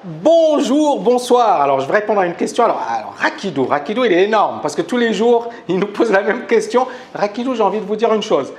Bonjour, bonsoir. Alors, je vais répondre à une question. Alors Rakidou, il est énorme parce que tous les jours, il nous pose la même question. Rakidou, j'ai envie de vous dire une chose.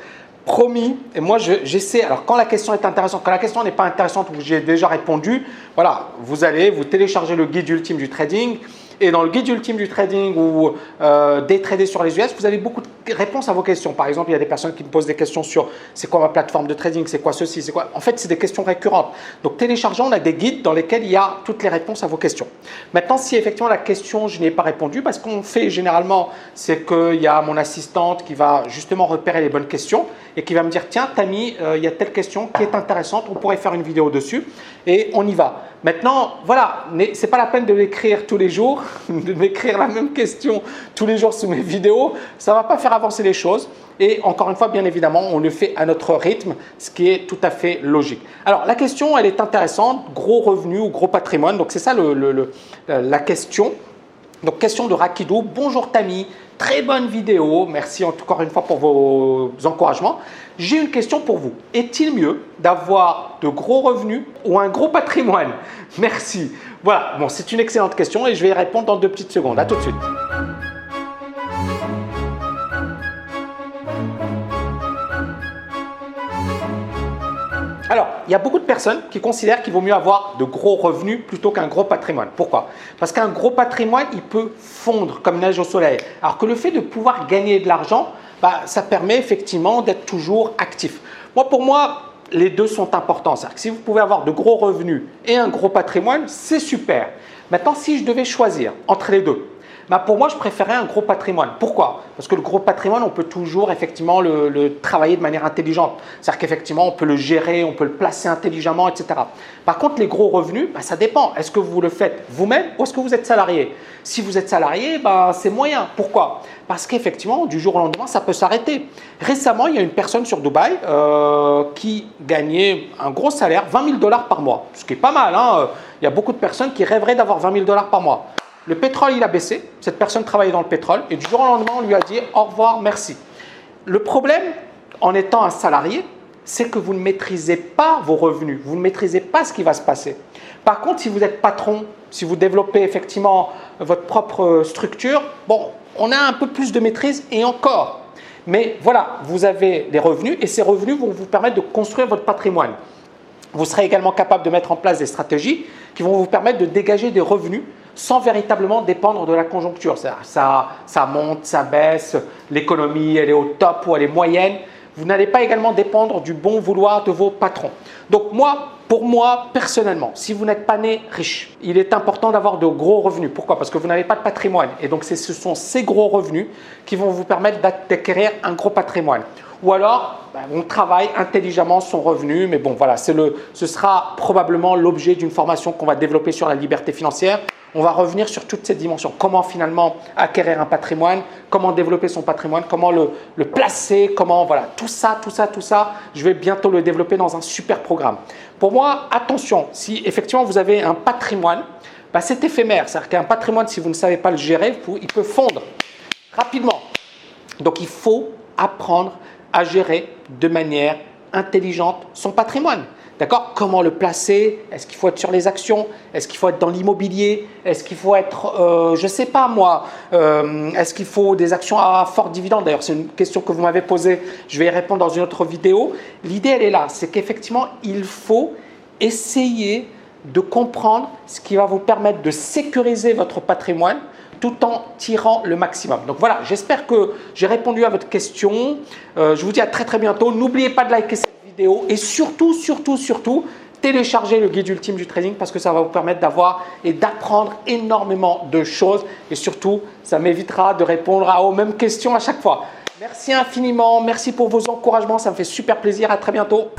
Promis, et moi j'essaie, alors quand la question est intéressante, quand la question n'est pas intéressante ou que j'ai déjà répondu, voilà, vous allez vous télécharger le guide ultime du trading. Et dans le guide ultime du trading ou day trader sur les US, vous avez beaucoup de réponses à vos questions. Par exemple, il y a des personnes qui me posent des questions sur c'est quoi ma plateforme de trading, c'est quoi ceci, c'est quoi. En fait, c'est des questions récurrentes. Donc, téléchargeons, on a des guides dans lesquels il y a toutes les réponses à vos questions. Maintenant, si effectivement la question, je n'y ai pas répondu, parce qu'on fait généralement, c'est qu'il y a mon assistante qui va justement repérer les bonnes questions et qui va me dire tiens, Tammy, il y a telle question qui est intéressante, on pourrait faire une vidéo dessus et on y va. Maintenant, voilà, ce n'est pas la peine de l'écrire tous les jours, de m'écrire la même question tous les jours sous mes vidéos. Ça ne va pas faire avancer les choses. Et encore une fois, bien évidemment, on le fait à notre rythme, ce qui est tout à fait logique. Alors, la question, elle est intéressante. Gros revenu ou gros patrimoine. Donc, c'est ça la question. Donc, question de Rakidou. Bonjour Tammy, très bonne vidéo. Merci encore une fois pour vos encouragements. J'ai une question pour vous. Est-il mieux d'avoir de gros revenus ou un gros patrimoine? Merci. Voilà, bon, c'est une excellente question et je vais y répondre dans 2 petites secondes. À tout de suite. Alors, il y a beaucoup de personnes qui considèrent qu'il vaut mieux avoir de gros revenus plutôt qu'un gros patrimoine. Pourquoi? Parce qu'un gros patrimoine, il peut fondre comme neige au soleil. Alors que le fait de pouvoir gagner de l'argent, ça permet effectivement d'être toujours actif. Pour moi, les deux sont importants. C'est-à-dire que si vous pouvez avoir de gros revenus et un gros patrimoine, c'est super. Maintenant, si je devais choisir entre les deux, pour moi, je préférais un gros patrimoine. Pourquoi? Parce que le gros patrimoine, on peut toujours effectivement le travailler de manière intelligente. C'est-à-dire qu'effectivement, on peut le gérer, on peut le placer intelligemment, etc. Par contre, les gros revenus, ça dépend. Est-ce que vous le faites vous-même ou est-ce que vous êtes salarié? Si vous êtes salarié, c'est moyen. Pourquoi? Parce qu'effectivement, du jour au lendemain, ça peut s'arrêter. Récemment, il y a une personne sur Dubaï qui gagnait un gros salaire, 20 000 $ par mois. Ce qui est pas mal. Il y a beaucoup de personnes qui rêveraient d'avoir 20 000 $ par mois. Le pétrole, il a baissé. Cette personne travaillait dans le pétrole et du jour au lendemain, on lui a dit au revoir, merci. Le problème, en étant un salarié, c'est que vous ne maîtrisez pas vos revenus. Vous ne maîtrisez pas ce qui va se passer. Par contre, si vous êtes patron, si vous développez effectivement votre propre structure, on a un peu plus de maîtrise et encore. Mais voilà, vous avez des revenus et ces revenus vont vous permettre de construire votre patrimoine. Vous serez également capable de mettre en place des stratégies qui vont vous permettre de dégager des revenus sans véritablement dépendre de la conjoncture. Ça monte, ça baisse, l'économie elle est au top ou elle est moyenne. Vous n'allez pas également dépendre du bon vouloir de vos patrons. Donc pour moi, personnellement, si vous n'êtes pas né riche, il est important d'avoir de gros revenus. Pourquoi? Parce que vous n'avez pas de patrimoine. Et donc, ce sont ces gros revenus qui vont vous permettre d'acquérir un gros patrimoine. Ou alors, on travaille intelligemment son revenu. Mais voilà, ce sera probablement l'objet d'une formation qu'on va développer sur la liberté financière. On va revenir sur toutes ces dimensions. Comment finalement acquérir un patrimoine, comment développer son patrimoine, comment le placer, tout ça, je vais bientôt le développer dans un super programme. Pour moi, attention, si effectivement vous avez un patrimoine, c'est éphémère. C'est-à-dire qu'un patrimoine, si vous ne savez pas le gérer, il peut fondre rapidement. Donc, il faut apprendre à gérer de manière intelligente son patrimoine. D'accord? Comment le placer? Est-ce qu'il faut être sur les actions? Est-ce qu'il faut être dans l'immobilier? Est-ce qu'il faut être, je ne sais pas moi, est-ce qu'il faut des actions à fort dividende? D'ailleurs, c'est une question que vous m'avez posée, je vais y répondre dans une autre vidéo. L'idée, elle est là, c'est qu'effectivement, il faut essayer de comprendre ce qui va vous permettre de sécuriser votre patrimoine tout en tirant le maximum. Donc voilà, j'espère que j'ai répondu à votre question. Je vous dis à très très bientôt. N'oubliez pas de liker cette vidéo et surtout, téléchargez le guide ultime du trading parce que ça va vous permettre d'avoir et d'apprendre énormément de choses et surtout, ça m'évitera de répondre aux mêmes questions à chaque fois. Merci infiniment, merci pour vos encouragements, ça me fait super plaisir. À très bientôt.